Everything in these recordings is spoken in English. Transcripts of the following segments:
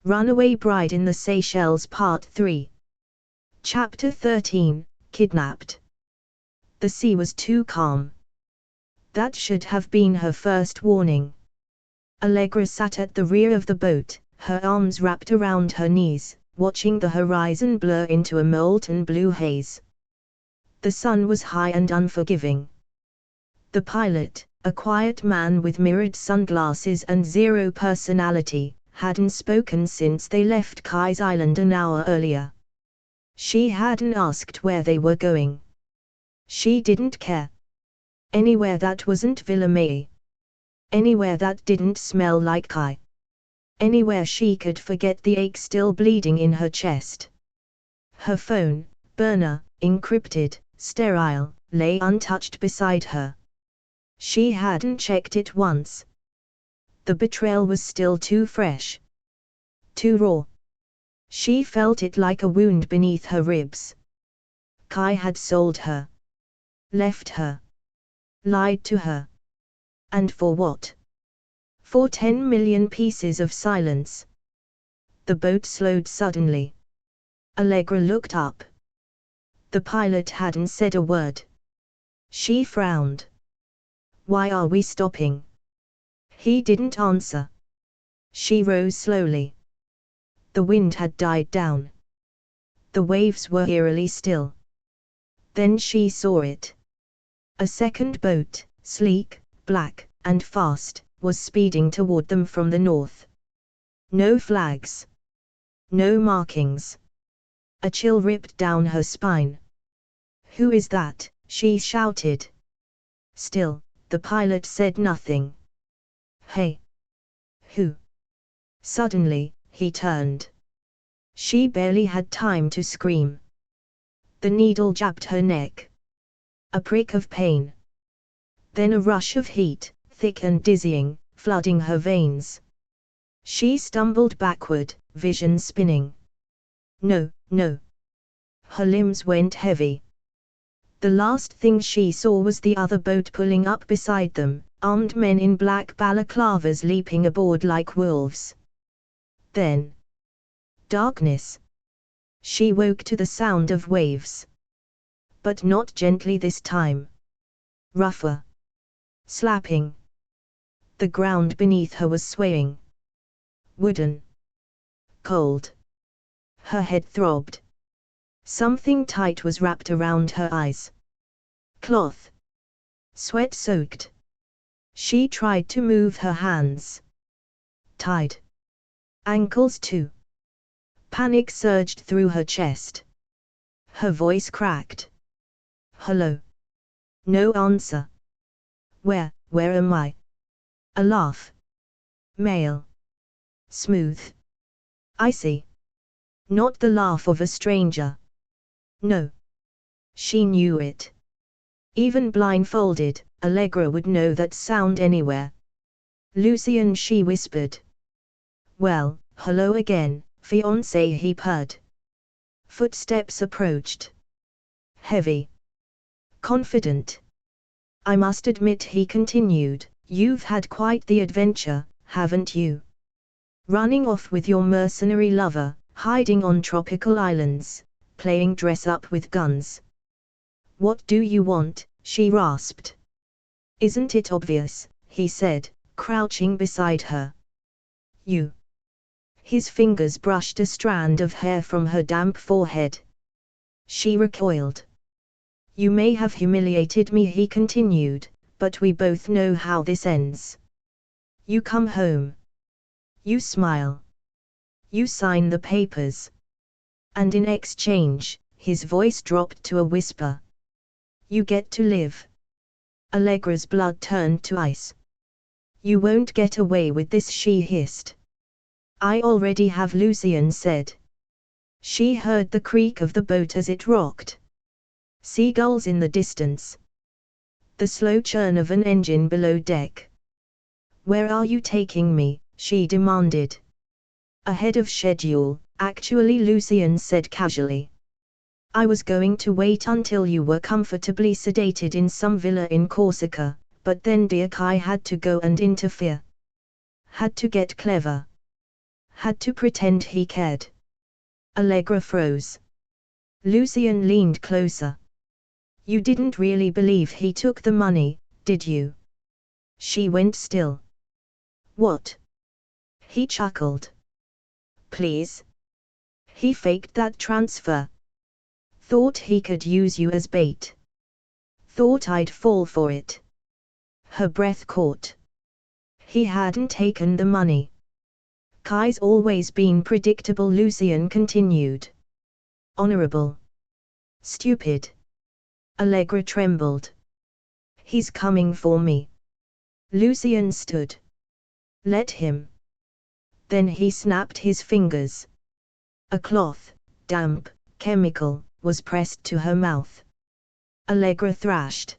Runaway Bride in the Seychelles Part 3. Chapter 13, Kidnapped. The sea was too calm. That should have been her first warning. Allegra sat at the rear of the boat, her arms wrapped around her knees, watching the horizon blur into a molten blue haze. The sun was high and unforgiving. The pilot, a quiet man with mirrored sunglasses and zero personality, hadn't spoken since they left Kai's island an hour earlier. She hadn't asked where they were going. She didn't care. Anywhere that wasn't Villa May. Anywhere that didn't smell like Kai. Anywhere she could forget the ache still bleeding in her chest. Her phone, burner, encrypted, sterile, lay untouched beside her. She hadn't checked it once. The betrayal was still too fresh. Too raw. She felt it like a wound beneath her ribs. Kai had sold her. Left her. Lied to her. And for what? For 10 million pieces of silence. The boat slowed suddenly. Allegra looked up. The pilot hadn't said a word. She frowned. Why are we stopping? He didn't answer. She rose slowly. The wind had died down. The waves were eerily still. Then she saw it. A second boat, sleek, black, and fast, was speeding toward them from the north. No flags. No markings. A chill ripped down her spine. "Who is that?" she shouted. Still, the pilot said nothing. "Hey! Who?" Suddenly, he turned. She barely had time to scream. The needle jabbed her neck. A prick of pain. Then a rush of heat, thick and dizzying, flooding her veins. She stumbled backward, vision spinning. No, no. Her limbs went heavy. The last thing she saw was the other boat pulling up beside them, armed men in black balaclavas leaping aboard like wolves. Then darkness. She woke to the sound of waves. But not gently this time. Rougher. Slapping. The ground beneath her was swaying. Wooden. Cold. Her head throbbed. Something tight was wrapped around her eyes. Cloth. Sweat-soaked. She tried to move her hands. Tied. Ankles too. Panic surged through her chest. Her voice cracked. Hello. No answer. Where am I? A laugh. Male. Smooth. Icy. Not the laugh of a stranger. No. She knew it. Even blindfolded, Allegra would know that sound anywhere. Lucien, she whispered. Well, hello again, fiancé, he purred. Footsteps approached. Heavy. Confident. I must admit, he continued, you've had quite the adventure, haven't you? Running off with your mercenary lover, hiding on tropical islands, playing dress-up with guns. What do you want? She rasped. Isn't it obvious? He said, crouching beside her. You. His fingers brushed a strand of hair from her damp forehead. She recoiled. You may have humiliated me, he continued, but we both know how this ends. You come home. You smile. You sign the papers. And in exchange, his voice dropped to a whisper. You get to live. Allegra's blood turned to ice. You won't get away with this, she hissed. I already have, Lucien said. She heard the creak of the boat as it rocked. Seagulls in the distance. The slow churn of an engine below deck. Where are you taking me? She demanded. Ahead of schedule, actually, Lucien said casually. I was going to wait until you were comfortably sedated in some villa in Corsica, but then dear Kai had to go and interfere. Had to get clever. Had to pretend he cared. Allegra froze. Lucien leaned closer. You didn't really believe he took the money, did you? She went still. What? He chuckled. Please? He faked that transfer. Thought he could use you as bait. Thought I'd fall for it. Her breath caught. He hadn't taken the money. Kai's always been predictable, Lucien continued. Honorable. Stupid. Allegra trembled. He's coming for me. Lucien stood. Let him. Then he snapped his fingers. A cloth, damp, chemical, was pressed to her mouth. Allegra thrashed.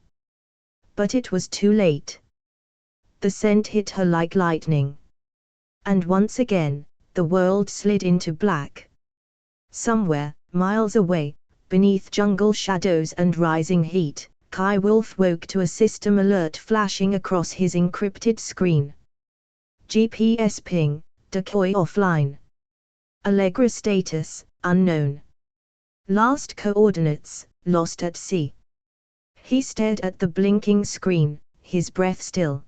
But it was too late. The scent hit her like lightning. And once again, the world slid into black. Somewhere, miles away, beneath jungle shadows and rising heat, Kai Wolfe woke to a system alert flashing across his encrypted screen. GPS ping, decoy offline. Allegra status, unknown. Last coordinates, lost at sea. He stared at the blinking screen, his breath still.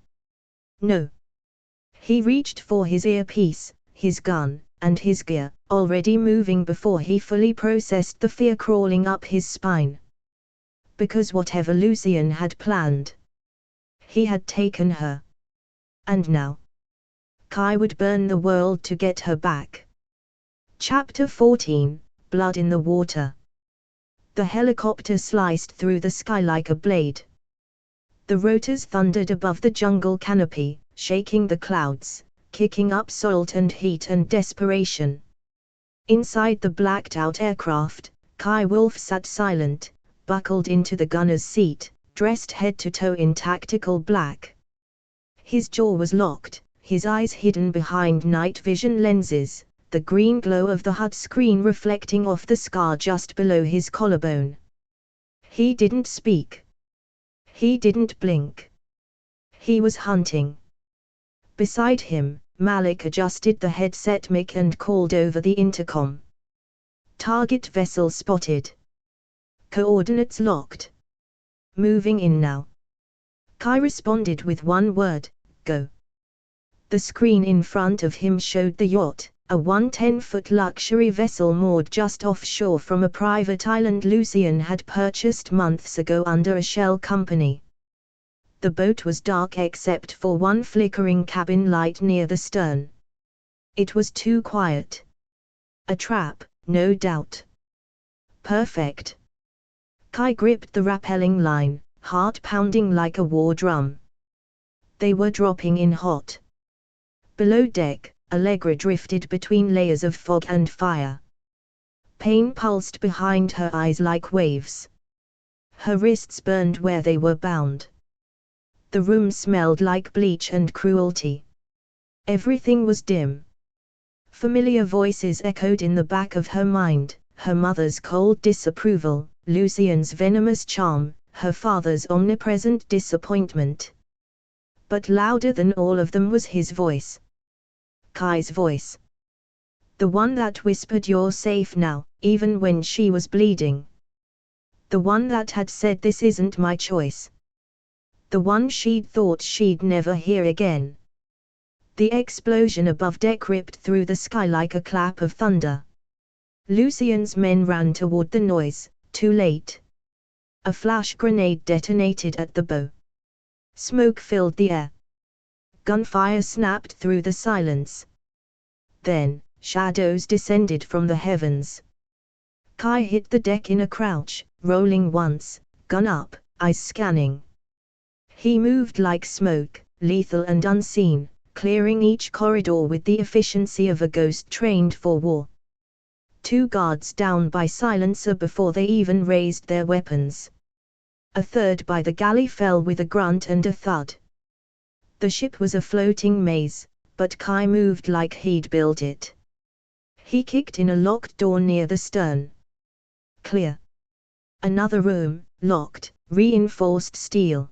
No. He reached for his earpiece, his gun, and his gear, already moving before he fully processed the fear crawling up his spine. Because whatever Lucien had planned, he had taken her. And now, Kai would burn the world to get her back. Chapter 14, Blood in the Water. The helicopter sliced through the sky like a blade. The rotors thundered above the jungle canopy, shaking the clouds, kicking up salt and heat and desperation. Inside the blacked-out aircraft, Kai Wolfe sat silent, buckled into the gunner's seat, dressed head to toe in tactical black. His jaw was locked, his eyes hidden behind night vision lenses, the green glow of the HUD screen reflecting off the scar just below his collarbone. He didn't speak. He didn't blink. He was hunting. Beside him, Malik adjusted the headset mic and called over the intercom. Target vessel spotted. Coordinates locked. Moving in now. Kai responded with one word, go. The screen in front of him showed the yacht, a 110-foot luxury vessel moored just offshore from a private island Lucien had purchased months ago under a shell company. The boat was dark except for one flickering cabin light near the stern. It was too quiet. A trap, no doubt. Perfect. Kai gripped the rappelling line, heart pounding like a war drum. They were dropping in hot. Below deck, Allegra drifted between layers of fog and fire. Pain pulsed behind her eyes like waves. Her wrists burned where they were bound. The room smelled like bleach and cruelty. Everything was dim. Familiar voices echoed in the back of her mind, her mother's cold disapproval, Lucien's venomous charm, her father's omnipresent disappointment. But louder than all of them was his voice. Kai's voice. The one that whispered you're safe now, even when she was bleeding. The one that had said this isn't my choice. The one she'd thought she'd never hear again. The explosion above deck ripped through the sky like a clap of thunder. Lucien's men ran toward the noise, too late. A flash grenade detonated at the bow. Smoke filled the air. Gunfire snapped through the silence. Then, shadows descended from the heavens. Kai hit the deck in a crouch, rolling once, gun up, eyes scanning. He moved like smoke, lethal and unseen, clearing each corridor with the efficiency of a ghost trained for war. 2 guards down by silencer before they even raised their weapons. A third by the galley fell with a grunt and a thud. The ship was a floating maze, but Kai moved like he'd built it. He kicked in a locked door near the stern. Clear. Another room, locked, reinforced steel.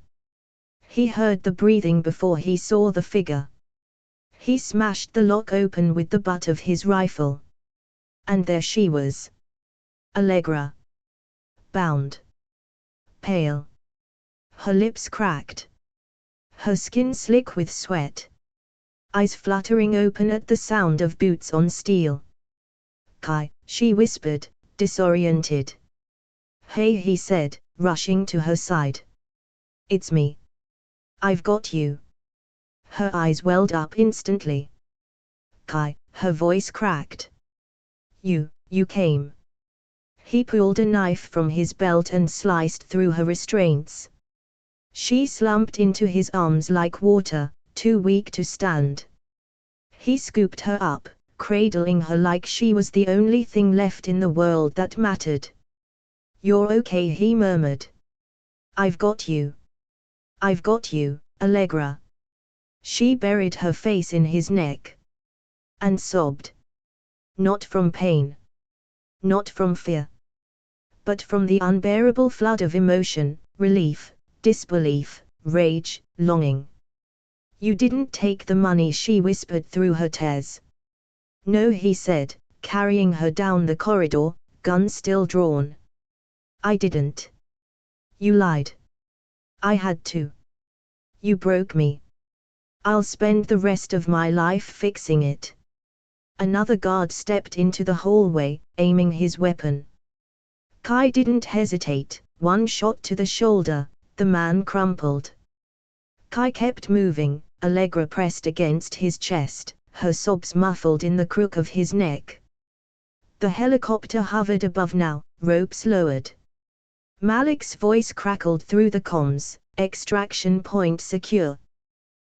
He heard the breathing before he saw the figure. He smashed the lock open with the butt of his rifle. And there she was. Allegra. Bound. Pale. Her lips cracked. Her skin slick with sweat. Eyes fluttering open at the sound of boots on steel. Kai, she whispered, disoriented. Hey, he said, rushing to her side. It's me. I've got you. Her eyes welled up instantly. Kai, her voice cracked. You came. He pulled a knife from his belt and sliced through her restraints. She slumped into his arms like water, too weak to stand. He scooped her up, cradling her like she was the only thing left in the world that mattered. You're okay, he murmured. I've got you. I've got you, Allegra. She buried her face in his neck. And sobbed. Not from pain. Not from fear. But from the unbearable flood of emotion, relief, disbelief, rage, longing. You didn't take the money, she whispered through her tears. No, he said, carrying her down the corridor, gun still drawn. I didn't. You lied. I had to. You broke me. I'll spend the rest of my life fixing it. Another guard stepped into the hallway, aiming his weapon. Kai didn't hesitate. One shot to the shoulder, the man crumpled. Kai kept moving, Allegra pressed against his chest, her sobs muffled in the crook of his neck. The helicopter hovered above now, ropes lowered. Malik's voice crackled through the comms, extraction point secure.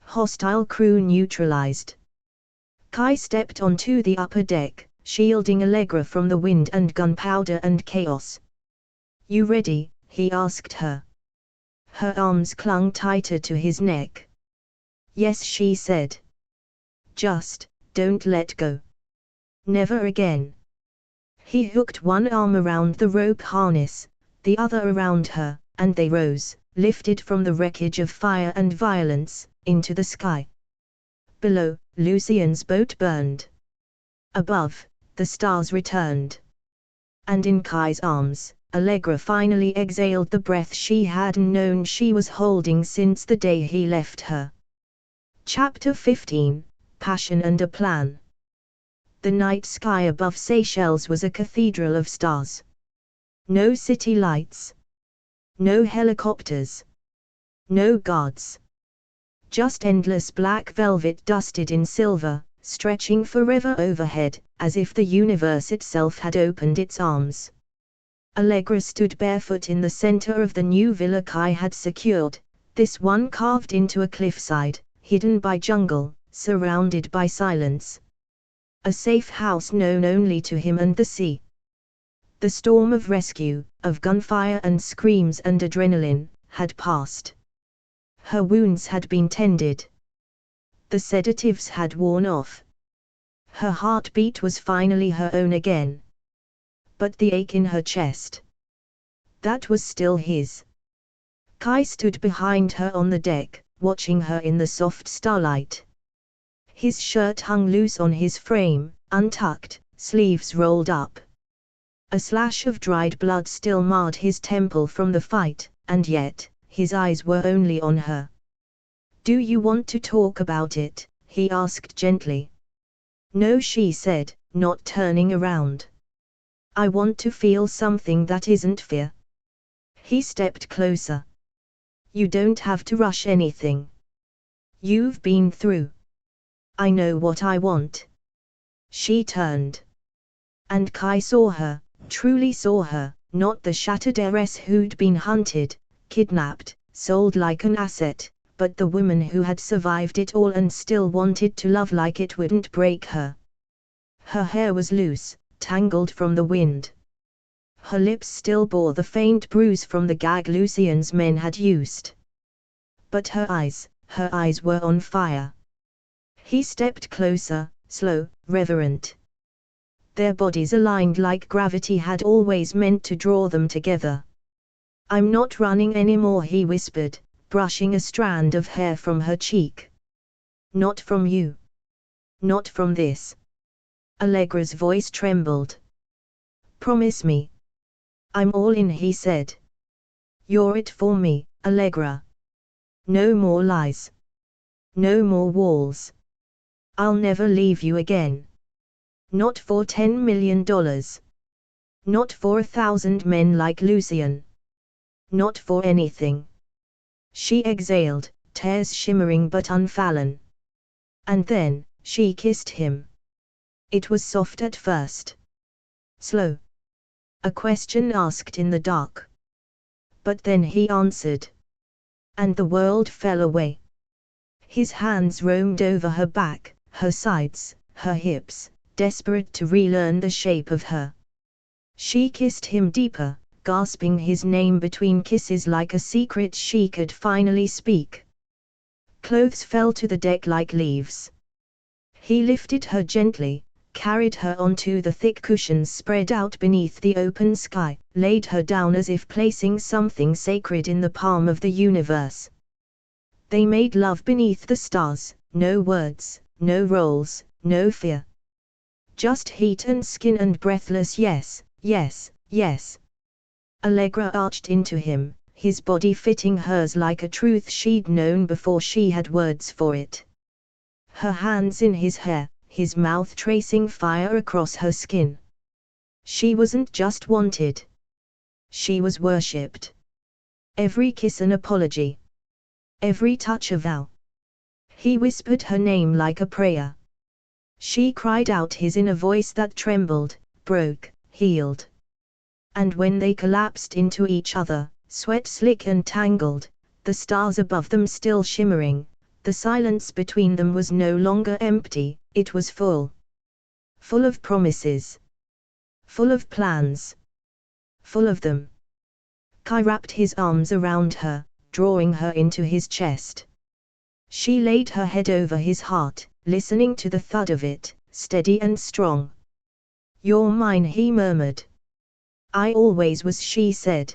Hostile crew neutralized. Kai stepped onto the upper deck, shielding Allegra from the wind and gunpowder and chaos. You ready? He asked her. Her arms clung tighter to his neck. Yes, she said. Just, don't let go. Never again. He hooked one arm around the rope harness, the other around her, and they rose, lifted from the wreckage of fire and violence, into the sky. Below, Lucien's boat burned. Above, the stars returned. And in Kai's arms, Allegra finally exhaled the breath she hadn't known she was holding since the day he left her. Chapter 15, Passion and a Plan. The night sky above Seychelles was a cathedral of stars. No city lights. No helicopters. No guards. Just endless black velvet dusted in silver, stretching forever overhead, as if the universe itself had opened its arms. Allegra stood barefoot in the center of the new villa Kai had secured, this one carved into a cliffside, hidden by jungle, surrounded by silence. A safe house known only to him and the sea. The storm of rescue, of gunfire and screams and adrenaline, had passed. Her wounds had been tended. The sedatives had worn off. Her heartbeat was finally her own again. But the ache in her chest, that was still his. Kai stood behind her on the deck, watching her in the soft starlight. His shirt hung loose on his frame, untucked, sleeves rolled up. A slash of dried blood still marred his temple from the fight, and yet, his eyes were only on her. Do you want to talk about it? He asked gently. No, she said, not turning around. I want to feel something that isn't fear. He stepped closer. You don't have to rush anything. You've been through. I know what I want. She turned. And Kai saw her, truly saw her, not the shattered heiress who'd been hunted, kidnapped, sold like an asset, but the woman who had survived it all and still wanted to love like it wouldn't break her. Her hair was loose, tangled from the wind. Her lips still bore the faint bruise from the gag Lucien's men had used. But her eyes were on fire. He stepped closer, slow, reverent. Their bodies aligned like gravity had always meant to draw them together. I'm not running anymore, he whispered, brushing a strand of hair from her cheek. Not from you. Not from this. Allegra's voice trembled. Promise me. I'm all in, he said. You're it for me, Allegra. No more lies. No more walls. I'll never leave you again. Not for $10 million. Not for 1,000 men like Lucian. Not for anything. She exhaled, tears shimmering but unfallen. And then, she kissed him. It was soft at first. Slow. A question asked in the dark. But then he answered. And the world fell away. His hands roamed over her back, her sides, her hips, desperate to relearn the shape of her. She kissed him deeper, gasping his name between kisses like a secret she could finally speak. Clothes fell to the deck like leaves. He lifted her gently, carried her onto the thick cushions spread out beneath the open sky, laid her down as if placing something sacred in the palm of the universe. They made love beneath the stars, no words, no roles, no fear. Just heat and skin and breathless yes, yes, yes. Allegra arched into him, his body fitting hers like a truth she'd known before she had words for it. Her hands in his hair, his mouth tracing fire across her skin. She wasn't just wanted. She was worshipped. Every kiss an apology. Every touch a vow. He whispered her name like a prayer. She cried out his in a voice that trembled, broke, healed. And when they collapsed into each other, sweat slick and tangled, the stars above them still shimmering, the silence between them was no longer empty, it was full. Full of promises. Full of plans. Full of them. Kai wrapped his arms around her, drawing her into his chest. She laid her head over his heart, listening to the thud of it, steady and strong. You're mine, he murmured. I always was, she said.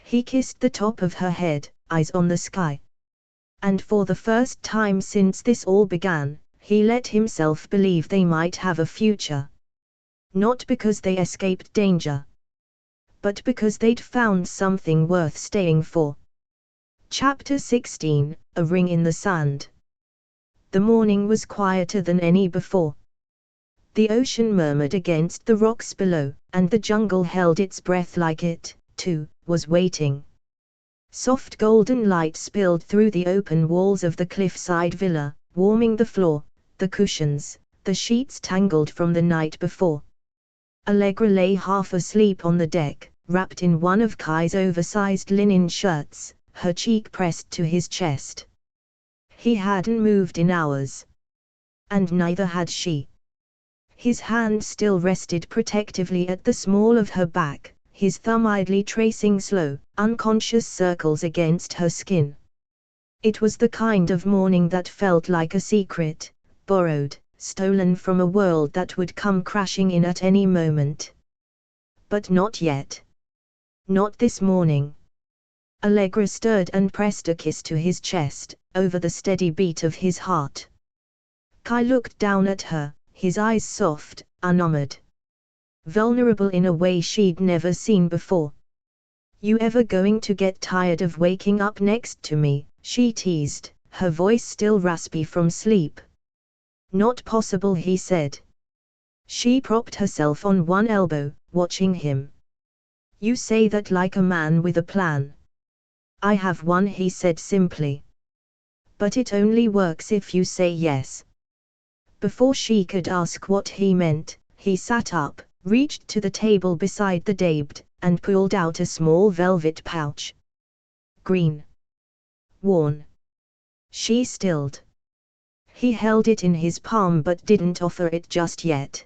He kissed the top of her head, eyes on the sky. And for the first time since this all began, he let himself believe they might have a future. Not because they escaped danger, but because they'd found something worth staying for. Chapter 16, A Ring in the Sand. The morning was quieter than any before. The ocean murmured against the rocks below, and the jungle held its breath like it, too, was waiting. Soft golden light spilled through the open walls of the cliffside villa, warming the floor, the cushions, the sheets tangled from the night before. Allegra lay half asleep on the deck, wrapped in one of Kai's oversized linen shirts, her cheek pressed to his chest. He hadn't moved in hours. And neither had she. His hand still rested protectively at the small of her back, his thumb idly tracing slow, unconscious circles against her skin. It was the kind of morning that felt like a secret, borrowed, stolen from a world that would come crashing in at any moment. But not yet. Not this morning. Allegra stirred and pressed a kiss to his chest, over the steady beat of his heart. Kai looked down at her, his eyes soft, unarmored. Vulnerable in a way she'd never seen before. You ever going to get tired of waking up next to me? She teased, her voice still raspy from sleep. Not possible, he said. She propped herself on one elbow, watching him. You say that like a man with a plan. I have one, he said simply. But it only works if you say yes. Before she could ask what he meant, he sat up, reached to the table beside the daybed, and pulled out a small velvet pouch. Green. Worn. She stilled. He held it in his palm but didn't offer it just yet.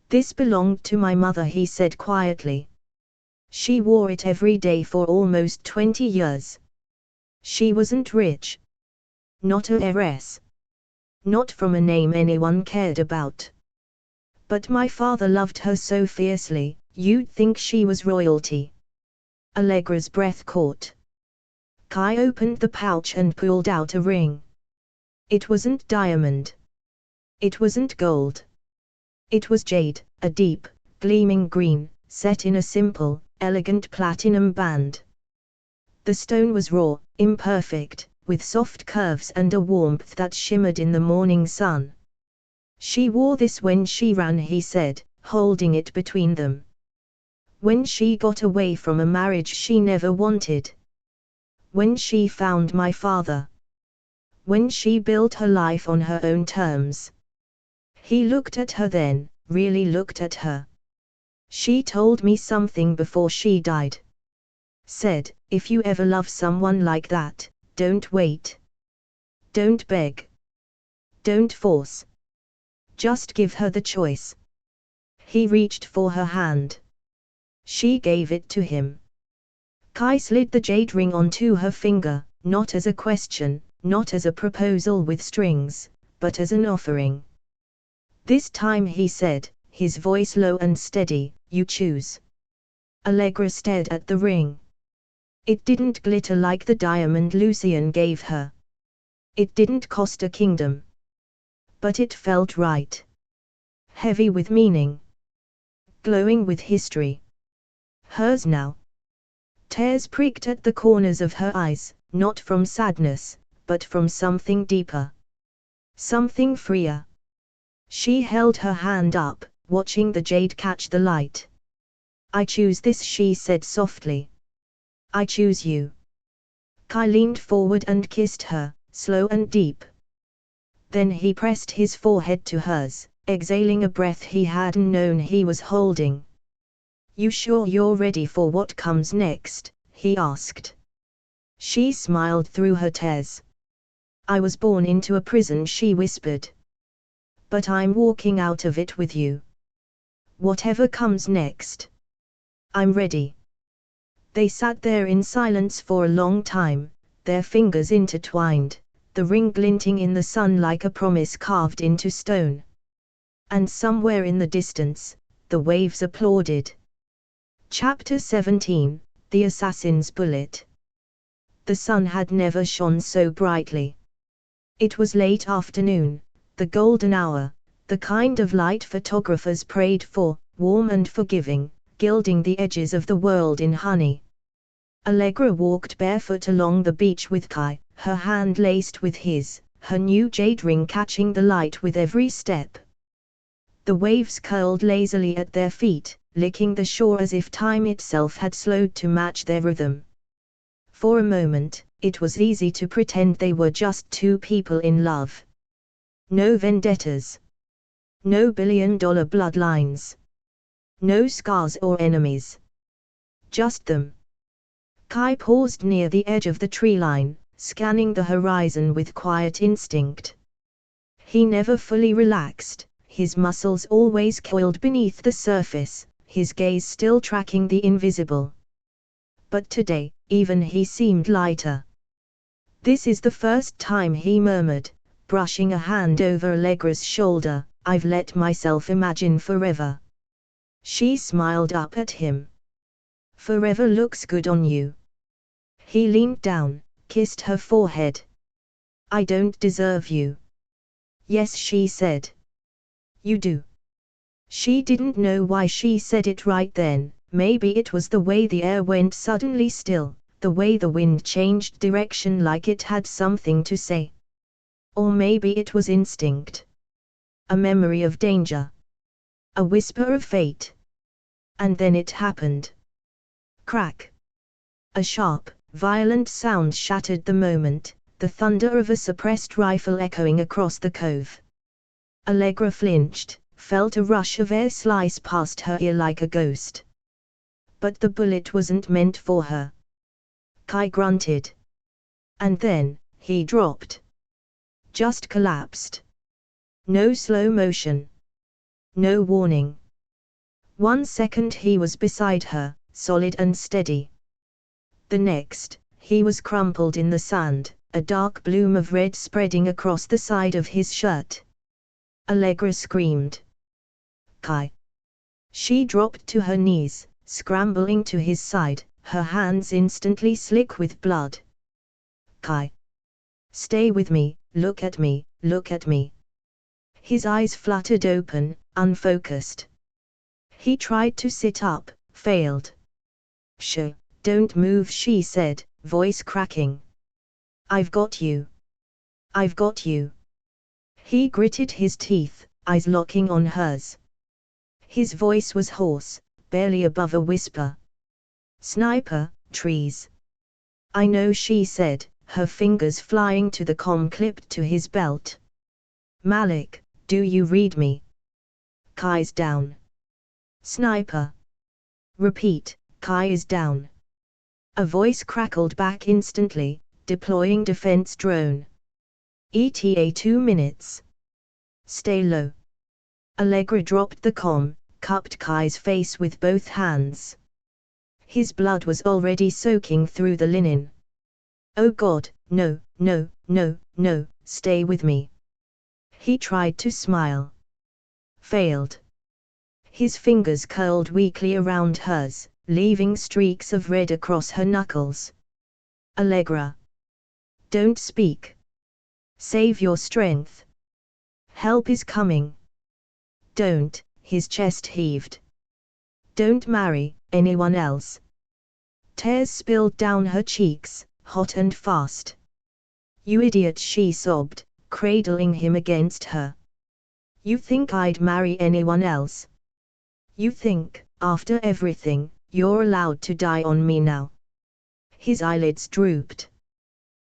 This belonged to my mother, he said quietly. She wore it every day for almost 20 years. She wasn't rich. Not a heiress. Not from a name anyone cared about. But my father loved her so fiercely, you'd think she was royalty. Allegra's breath caught. Kai opened the pouch and pulled out a ring. It wasn't diamond. It wasn't gold. It was jade, a deep, gleaming green, set in a simple, elegant platinum band. The stone was raw, imperfect, with soft curves and a warmth that shimmered in the morning sun. She wore this when she ran, he said, holding it between them. When she got away from a marriage she never wanted. When she found my father. When she built her life on her own terms. He looked at her then, really looked at her. She told me something before she died. Said, if you ever love someone like that, don't wait. Don't beg. Don't force. Just give her the choice. He reached for her hand. She gave it to him. Kai slid the jade ring onto her finger, not as a question, not as a proposal with strings, but as an offering. This time he said, his voice low and steady, you choose. Allegra stared at the ring. It didn't glitter like the diamond Lucian gave her. It didn't cost a kingdom. But it felt right. Heavy with meaning. Glowing with history. Hers now. Tears pricked at the corners of her eyes, not from sadness, but from something deeper. Something freer. She held her hand up, watching the jade catch the light. I choose this, she said softly. I choose you. Kai leaned forward and kissed her, slow and deep. Then he pressed his forehead to hers, exhaling a breath he hadn't known he was holding. You sure you're ready for what comes next? He asked. She smiled through her tears. I was born into a prison, she whispered. But I'm walking out of it with you. Whatever comes next. I'm ready. They sat there in silence for a long time, their fingers intertwined, the ring glinting in the sun like a promise carved into stone. And somewhere in the distance, the waves applauded. Chapter 17, The Assassin's Bullet. The sun had never shone so brightly. It was late afternoon, the golden hour, the kind of light photographers prayed for, warm and forgiving, gilding the edges of the world in honey. Allegra walked barefoot along the beach with Kai, her hand laced with his, her new jade ring catching the light with every step. The waves curled lazily at their feet, licking the shore as if time itself had slowed to match their rhythm. For a moment, it was easy to pretend they were just two people in love. No vendettas. No billion-dollar bloodlines. No scars or enemies. Just them. Kai paused near the edge of the tree line, scanning the horizon with quiet instinct. He never fully relaxed, his muscles always coiled beneath the surface, his gaze still tracking the invisible. But today, even he seemed lighter. This is the first time, he murmured, brushing a hand over Allegra's shoulder, I've let myself imagine forever. She smiled up at him. Forever looks good on you. He leaned down, kissed her forehead. I don't deserve you. Yes, she said. You do. She didn't know why she said it right then, maybe it was the way the air went suddenly still, the way the wind changed direction like it had something to say. Or maybe it was instinct. A memory of danger. A whisper of fate. And then it happened. Crack. A sharp, violent sound shattered the moment, the thunder of a suppressed rifle echoing across the cove. Allegra flinched, felt a rush of air slice past her ear like a ghost. But the bullet wasn't meant for her. Kai grunted. And then, he dropped. Just collapsed. No slow motion. No warning. 1 second he was beside her, solid and steady. The next, he was crumpled in the sand, a dark bloom of red spreading across the side of his shirt. Allegra screamed. Kai. She dropped to her knees, scrambling to his side, her hands instantly slick with blood. Kai. Stay with me, look at me, look at me. His eyes fluttered open, unfocused. He tried to sit up, failed. "Shh, don't move," she said, voice cracking. "I've got you. I've got you." He gritted his teeth, eyes locking on hers. His voice was hoarse, barely above a whisper. "Sniper, trees." "I know," she said, her fingers flying to the comm clipped to his belt. "Malik, do you read me?" "Kai's down." "Sniper." "Repeat, Kai is down." A voice crackled back instantly, "Deploying defense drone. ETA 2 minutes. Stay low." Allegra dropped the comm, cupped Kai's face with both hands. His blood was already soaking through the linen. "Oh God, no, no, no, no, stay with me." He tried to smile. Failed. His fingers curled weakly around hers, leaving streaks of red across her knuckles. "Allegra. Don't speak. Save your strength. Help is coming. Don't," his chest heaved. "Don't marry anyone else." Tears spilled down her cheeks, hot and fast. "You idiot," she sobbed, cradling him against her. "You think I'd marry anyone else? You think, after everything, you're allowed to die on me now?" His eyelids drooped.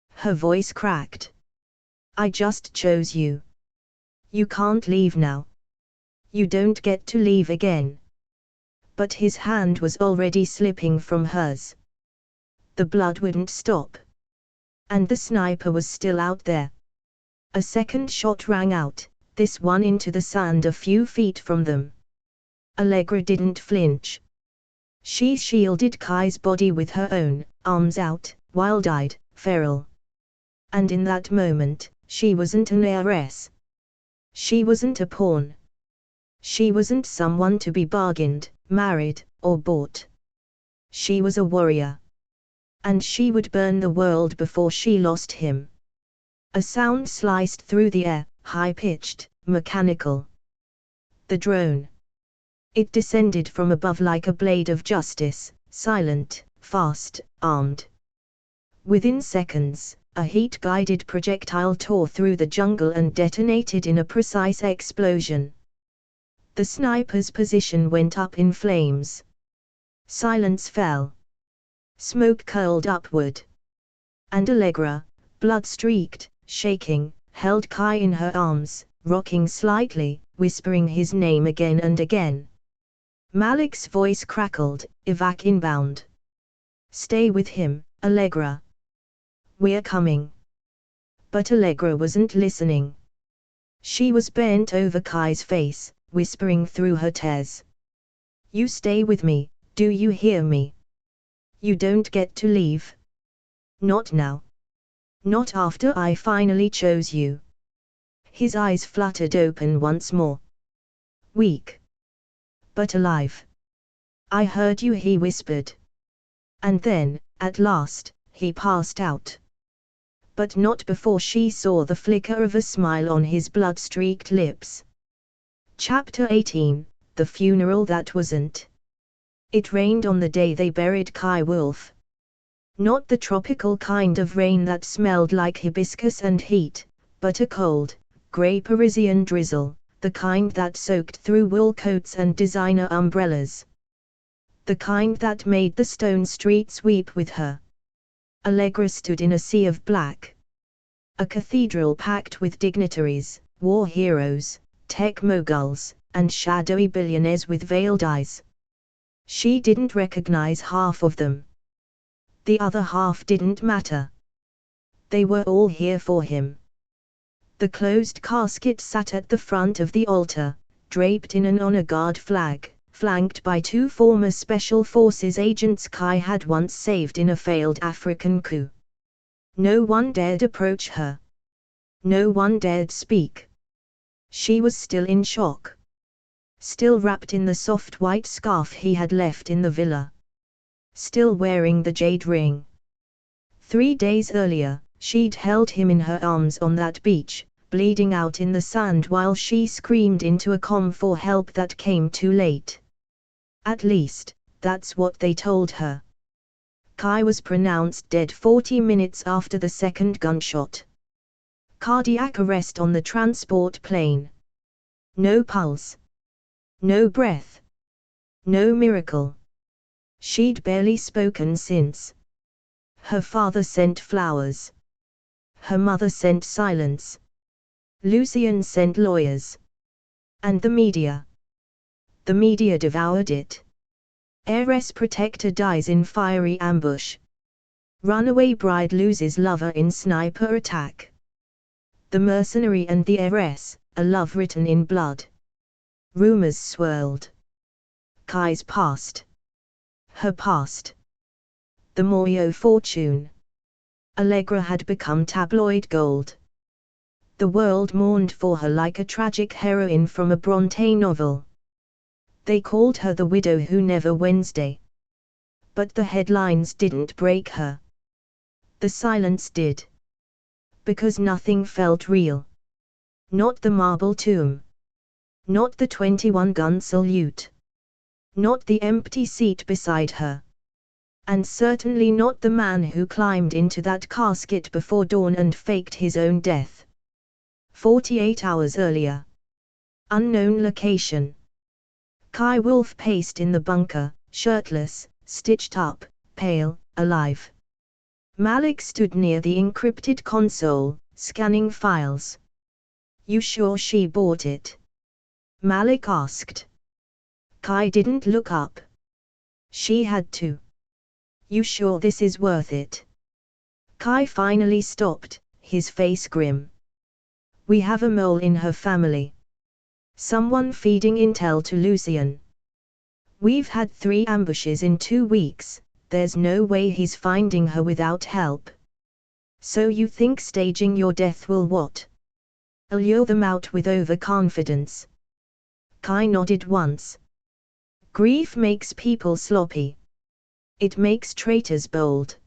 Her voice cracked. "I just chose you. You can't leave now. You don't get to leave again." But his hand was already slipping from hers. The blood wouldn't stop. And the sniper was still out there. A second shot rang out, this one into the sand a few feet from them. Allegra didn't flinch. She shielded Kai's body with her own, arms out, wild-eyed, feral. And in that moment, she wasn't an heiress. She wasn't a pawn. She wasn't someone to be bargained, married, or bought. She was a warrior. And she would burn the world before she lost him. A sound sliced through the air, high-pitched, mechanical. The drone. It descended from above like a blade of justice, silent, fast, armed. Within seconds, a heat-guided projectile tore through the jungle and detonated in a precise explosion. The sniper's position went up in flames. Silence fell. Smoke curled upward. And Allegra, blood-streaked, shaking, held Kai in her arms, rocking slightly, whispering his name again and again. Malik's voice crackled, "Evac inbound. Stay with him, Allegra. We're coming." But Allegra wasn't listening. She was bent over Kai's face, whispering through her tears. "You stay with me, do you hear me? You don't get to leave. Not now. Not after I finally chose you." His eyes fluttered open once more. "Weak. But alive. I heard you," he whispered. And then, at last, he passed out. But not before she saw the flicker of a smile on his blood-streaked lips. Chapter 18, The Funeral That Wasn't. It rained on the day they buried Kai Wolfe. Not the tropical kind of rain that smelled like hibiscus and heat, but a cold, grey Parisian drizzle, the kind that soaked through wool coats and designer umbrellas. The kind that made the stone streets weep with her. Allegra stood in a sea of black. A cathedral packed with dignitaries, war heroes, tech moguls, and shadowy billionaires with veiled eyes. She didn't recognize half of them. The other half didn't matter. They were all here for him. The closed casket sat at the front of the altar, draped in an honor guard flag, flanked by two former Special Forces agents Kai had once saved in a failed African coup. No one dared approach her. No one dared speak. She was still in shock. Still wrapped in the soft white scarf he had left in the villa. Still wearing the jade ring. 3 days earlier, she'd held him in her arms on that beach, bleeding out in the sand while she screamed into a com for help that came too late. At least, that's what they told her. Kai was pronounced dead 40 minutes after the second gunshot. Cardiac arrest on the transport plane. No pulse. No breath. No miracle. She'd barely spoken since. Her father sent flowers. Her mother sent silence. Lucien sent lawyers. And the media. The media devoured it. Heiress protector dies in fiery ambush. Runaway bride loses lover in sniper attack. The mercenary and the heiress, a love written in blood. Rumors swirled. Kai's past. Her past. The Moreau fortune. Allegra had become tabloid gold. The world mourned for her like a tragic heroine from a Bronte novel. They called her the widow who never Wednesday. But the headlines didn't break her. The silence did. Because nothing felt real. Not the marble tomb. Not the 21-gun salute. Not the empty seat beside her. And certainly not the man who climbed into that casket before dawn and faked his own death. 48 hours earlier. Unknown location. Kai Wolfe paced in the bunker, shirtless, stitched up, pale, alive. Malik stood near the encrypted console, scanning files. "You sure she bought it?" Malik asked. Kai didn't look up. "She had to." "You sure this is worth it?" Kai finally stopped, his face grim. "We have a mole in her family. Someone feeding intel to Lucien. We've had 3 ambushes in 2 weeks, there's no way he's finding her without help. So you think staging your death will what? Allure them out with overconfidence?" Kai nodded once. "Grief makes people sloppy. It makes traitors bold.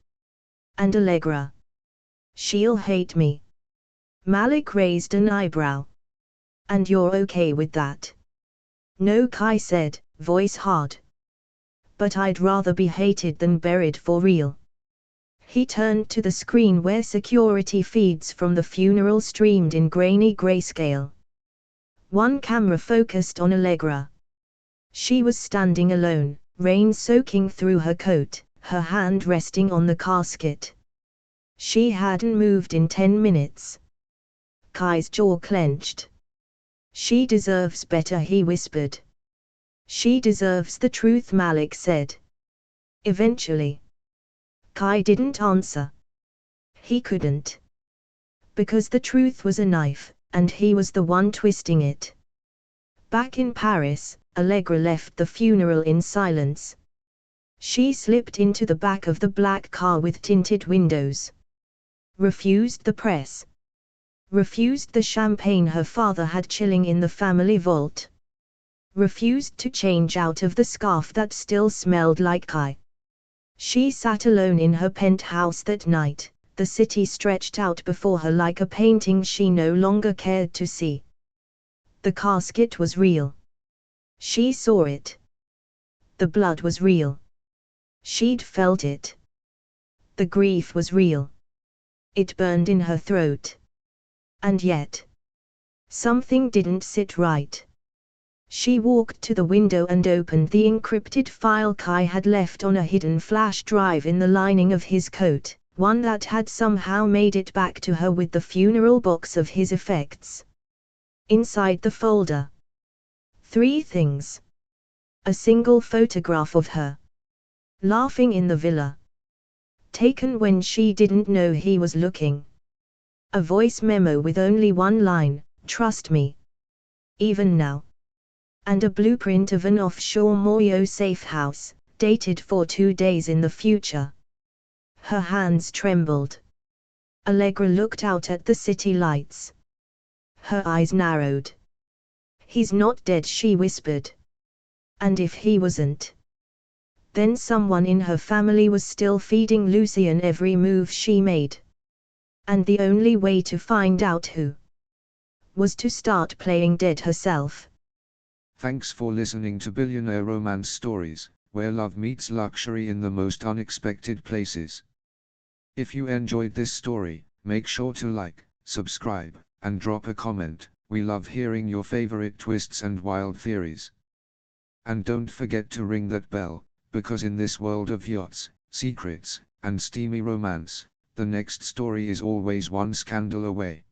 And Allegra. She'll hate me." Malik raised an eyebrow. "And you're okay with that?" "No," Kai said, voice hard. "But I'd rather be hated than buried for real." He turned to the screen where security feeds from the funeral streamed in grainy grayscale. One camera focused on Allegra. She was standing alone, rain soaking through her coat, her hand resting on the casket. She hadn't moved in 10 minutes. Kai's jaw clenched. "She deserves better," he whispered. "She deserves the truth," Malik said. "Eventually." Kai didn't answer. He couldn't. Because the truth was a knife, and he was the one twisting it. Back in Paris, Allegra left the funeral in silence. She slipped into the back of the black car with tinted windows. Refused the press. Refused the champagne her father had chilling in the family vault. Refused to change out of the scarf that still smelled like Kai. She sat alone in her penthouse that night, the city stretched out before her like a painting she no longer cared to see. The casket was real. She saw it. The blood was real. She'd felt it. The grief was real. It burned in her throat. And yet, something didn't sit right. She walked to the window and opened the encrypted file Kai had left on a hidden flash drive in the lining of his coat, one that had somehow made it back to her with the funeral box of his effects. Inside the folder, 3 things. A single photograph of her, laughing in the villa. Taken when she didn't know he was looking. A voice memo with only one line, "Trust me. Even now." And a blueprint of an offshore Moreau safe house, dated for 2 days in the future. Her hands trembled. Allegra looked out at the city lights. Her eyes narrowed. "He's not dead," she whispered. And if he wasn't, then someone in her family was still feeding Lucien every move she made. And the only way to find out who was to start playing dead herself. Thanks for listening to Billionaire Romance Stories, where love meets luxury in the most unexpected places. If you enjoyed this story, make sure to like, subscribe, and drop a comment. We love hearing your favorite twists and wild theories. And don't forget to ring that bell, because in this world of yachts, secrets, and steamy romance, the next story is always one scandal away.